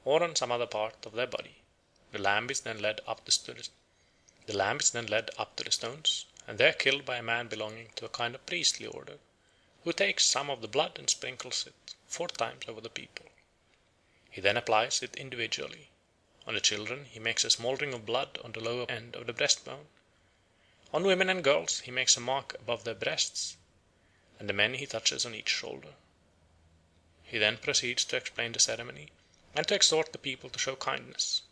or on some other part of their body. The lamb is then led up to the stones, and there killed by a man belonging to a kind of priestly order, who takes some of the blood and sprinkles it 4 times over the people. He then applies it individually. On the children he makes a small ring of blood on the lower end of the breastbone. On women and girls he makes a mark above their breasts, and the men he touches on each shoulder. He then proceeds to explain the ceremony, and to exhort the people to show kindness.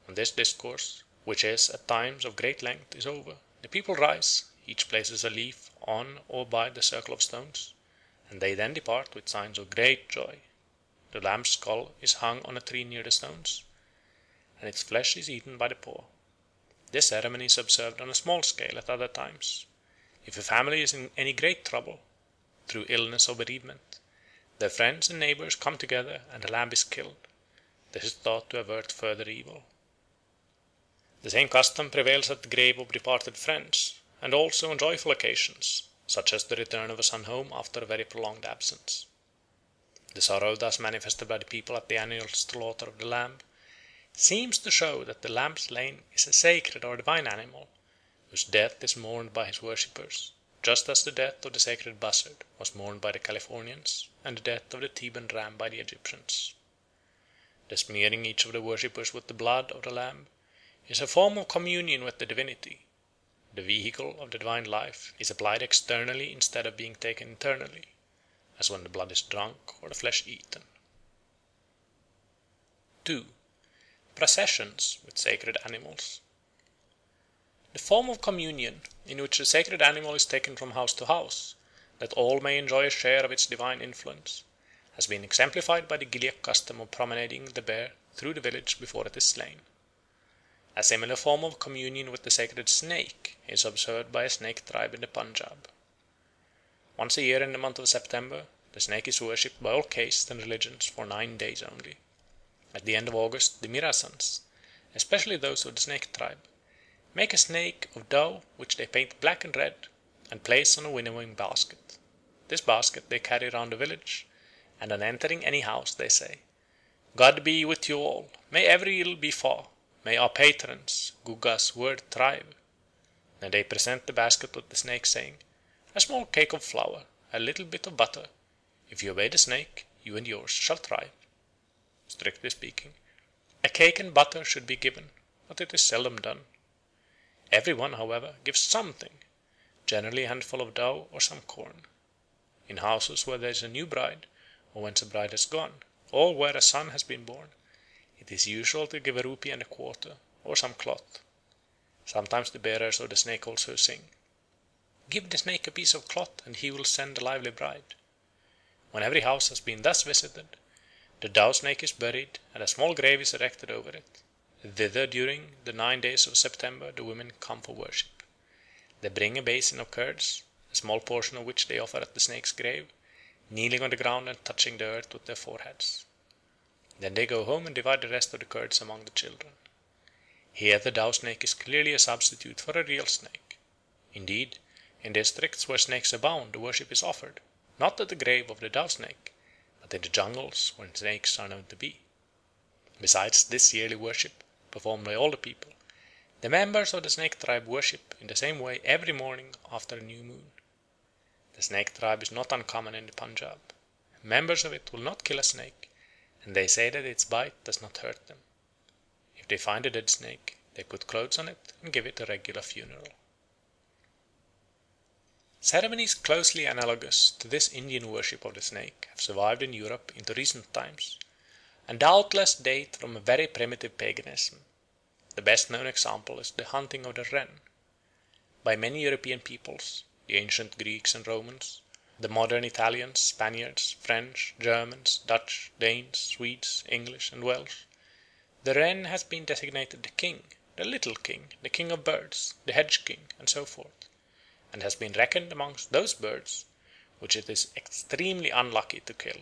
When this discourse, which is at times of great length, is over, the people rise, each places a leaf on or by the circle of stones, and they then depart with signs of great joy. The lamb's skull is hung on a tree near the stones, and its flesh is eaten by the poor. This ceremony is observed on a small scale at other times. If a family is in any great trouble, through illness or bereavement, their friends and neighbours come together and a lamb is killed. This is thought to avert further evil. The same custom prevails at the grave of departed friends, and also on joyful occasions, such as the return of a son home after a very prolonged absence. The sorrow thus manifested by the people at the annual slaughter of the lamb seems to show that the lamb slain is a sacred or divine animal, whose death is mourned by his worshippers, just as the death of the sacred buzzard was mourned by the Californians, and the death of the Theban ram by the Egyptians. The smearing each of the worshippers with the blood of the lamb is a form of communion with the divinity. The vehicle of the divine life is applied externally instead of being taken internally, as when the blood is drunk or the flesh eaten. 2. Processions with sacred animals. The form of communion, in which the sacred animal is taken from house to house, that all may enjoy a share of its divine influence, has been exemplified by the Gilyak custom of promenading the bear through the village before it is slain. A similar form of communion with the sacred snake is observed by a snake tribe in the Punjab. Once a year in the month of September, the snake is worshipped by all castes and religions for 9 days only. At the end of August, the Mirasans, especially those of the snake tribe, make a snake of dough which they paint black and red, and place on a winnowing basket. This basket they carry round the village, and on entering any house they say, "God be with you all, may every ill be far, may our patrons, Guga's word thrive." Then they present the basket with the snake, saying, "A small cake of flour, a little bit of butter. If you obey the snake, you and yours shall thrive." Strictly speaking, a cake and butter should be given, but it is seldom done. Every one, however, gives something, generally a handful of dough or some corn. In houses where there is a new bride, or whence a bride has gone, or where a son has been born, it is usual to give a rupee and a quarter, or some cloth. Sometimes the bearers of the snake also sing, "Give the snake a piece of cloth, and he will send a lively bride." When every house has been thus visited, the dough snake is buried, and a small grave is erected over it. Thither during the 9 days of September the women come for worship. They bring a basin of curds, a small portion of which they offer at the snake's grave, kneeling on the ground and touching the earth with their foreheads. Then they go home and divide the rest of the curds among the children. Here the dough snake is clearly a substitute for a real snake. Indeed, in districts where snakes abound the worship is offered, not at the grave of the dough snake, but in the jungles where snakes are known to be. Besides this yearly worship, performed by all the people, the members of the snake tribe worship in the same way every morning after a new moon. The snake tribe is not uncommon in the Punjab. Members of it will not kill a snake, and they say that its bite does not hurt them. If they find a dead snake, they put clothes on it and give it a regular funeral. Ceremonies closely analogous to this Indian worship of the snake have survived in Europe into recent times, and doubtless date from a very primitive paganism. The best known example is the hunting of the wren. By many European peoples, the ancient Greeks and Romans, the modern Italians, Spaniards, French, Germans, Dutch, Danes, Swedes, English, and Welsh, the wren has been designated the king, the little king, the king of birds, the hedge king, and so forth, and has been reckoned amongst those birds which it is extremely unlucky to kill.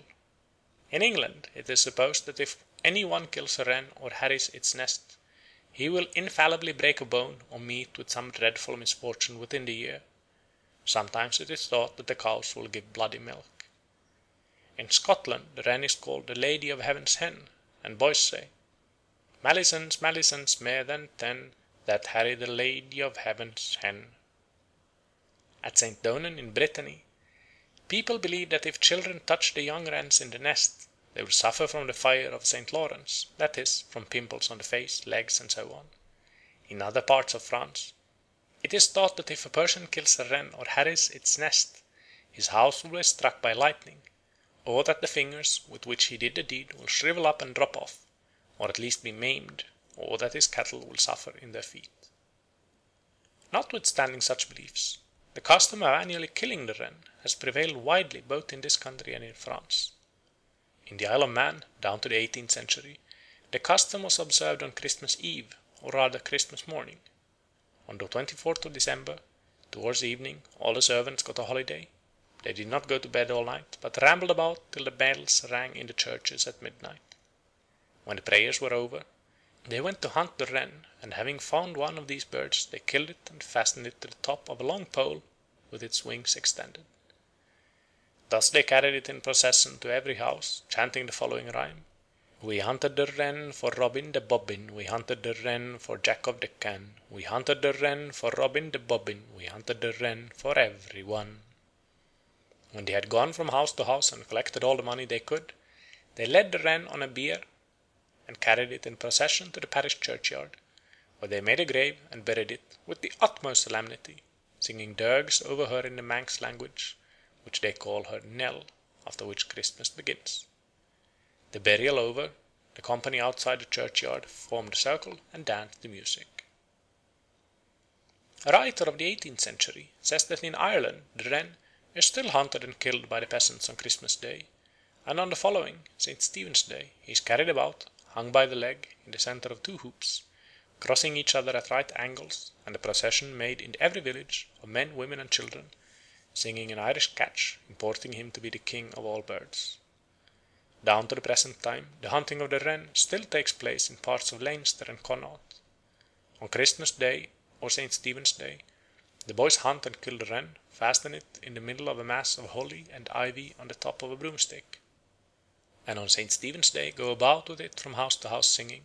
In England it is supposed that if any one kills a wren or harries its nest, he will infallibly break a bone or meet with some dreadful misfortune within the year. Sometimes it is thought that the cows will give bloody milk. In Scotland the wren is called the Lady of Heaven's Hen, and boys say, "Malisons, malisons, more than 10, that harry the Lady of Heaven's hen." At St. Donan in Brittany, people believe that if children touch the young wrens in the nest, they will suffer from the fire of St. Lawrence, that is, from pimples on the face, legs, and so on. In other parts of France, it is thought that if a person kills a wren or harries its nest, his house will be struck by lightning, or that the fingers with which he did the deed will shrivel up and drop off, or at least be maimed, or that his cattle will suffer in their feet. Notwithstanding such beliefs, the custom of annually killing the wren has prevailed widely both in this country and in France. In the Isle of Man, down to the 18th century, the custom was observed on Christmas Eve, or rather Christmas morning. On the 24th of December, towards evening, all the servants got a holiday. They did not go to bed all night, but rambled about till the bells rang in the churches at midnight. When the prayers were over, they went to hunt the wren, and having found one of these birds, they killed it and fastened it to the top of a long pole with its wings extended. Thus they carried it in procession to every house, chanting the following rhyme: "We hunted the wren for Robin the Bobbin, we hunted the wren for Jack of the Can, we hunted the wren for Robin the Bobbin, we hunted the wren for every one." When they had gone from house to house and collected all the money they could, they led the wren on a bier and carried it in procession to the parish churchyard, where they made a grave and buried it with the utmost solemnity, singing dirges over her in the Manx language, which they call her knell, after which Christmas begins. The burial over, the company outside the churchyard formed a circle and danced the music. A writer of the 18th century says that in Ireland the wren is still hunted and killed by the peasants on Christmas Day, and on the following, St. Stephen's Day, he is carried about, hung by the leg, in the centre of two hoops, crossing each other at right angles, and a procession made in every village of men, women, and children, singing an Irish catch, importing him to be the king of all birds. Down to the present time, the hunting of the wren still takes place in parts of Leinster and Connaught. On Christmas Day or St. Stephen's Day, the boys hunt and kill the wren, fasten it in the middle of a mass of holly and ivy on the top of a broomstick, and on St. Stephen's Day go about with it from house to house singing,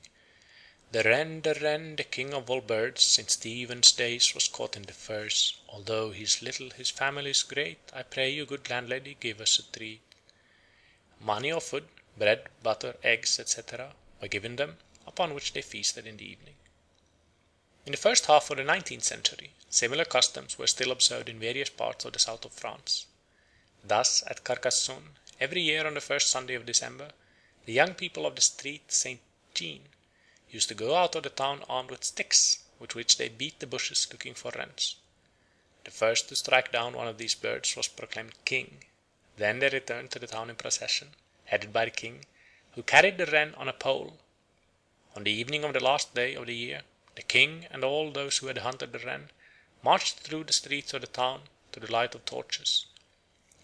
the wren, the king of all birds, St. Stephen's days was caught in the furze. Although he's little, his family is great. I pray you, good landlady, give us a treat." Money or food, bread, butter, eggs, etc., were given them, upon which they feasted in the evening. In the first half of the 19th century, similar customs were still observed in various parts of the south of France. Thus, at Carcassonne, every year on the first Sunday of December, the young people of the street Saint Jean used to go out of the town armed with sticks, with which they beat the bushes looking for wrens. The first to strike down one of these birds was proclaimed king. Then they returned to the town in procession, headed by the king, who carried the wren on a pole. On the evening of the last day of the year, the king and all those who had hunted the wren marched through the streets of the town to the light of torches,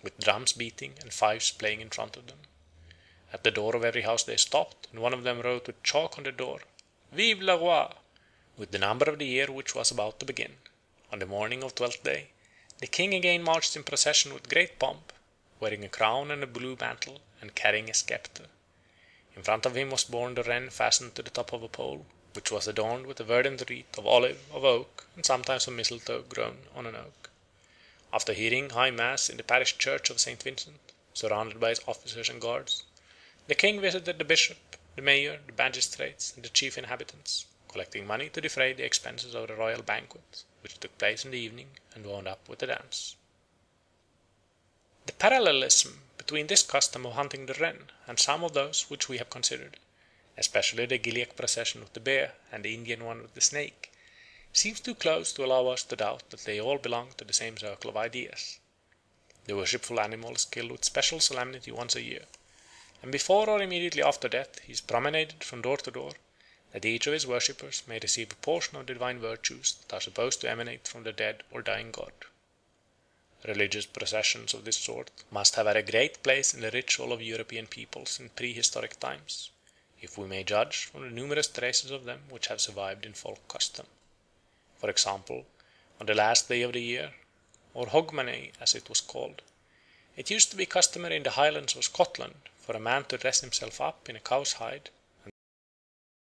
with drums beating and fifes playing in front of them. At the door of every house they stopped, and one of them wrote with chalk on the door, "Vive le roi!" with the number of the year which was about to begin. On the morning of 12th day, the king again marched in procession with great pomp, wearing a crown and a blue mantle, and carrying a sceptre. In front of him was borne the wren fastened to the top of a pole, which was adorned with a verdant wreath of olive, of oak, and sometimes of mistletoe grown on an oak. After hearing high mass in the parish church of St. Vincent, surrounded by his officers and guards, the king visited the bishop, the mayor, the magistrates, and the chief inhabitants, collecting money to defray the expenses of the royal banquet, which took place in the evening and wound up with a dance. The parallelism between this custom of hunting the wren and some of those which we have considered, especially the Gilyak procession with the bear and the Indian one with the snake, seems too close to allow us to doubt that they all belong to the same circle of ideas. The worshipful animal is killed with special solemnity once a year, and before or immediately after death he is promenaded from door to door, that each of his worshippers may receive a portion of the divine virtues that are supposed to emanate from the dead or dying god. Religious processions of this sort must have had a great place in the ritual of European peoples in prehistoric times, if we may judge from the numerous traces of them which have survived in folk custom. For example, on the last day of the year, or Hogmanay as it was called, it used to be customary in the Highlands of Scotland for a man to dress himself up in a cow's hide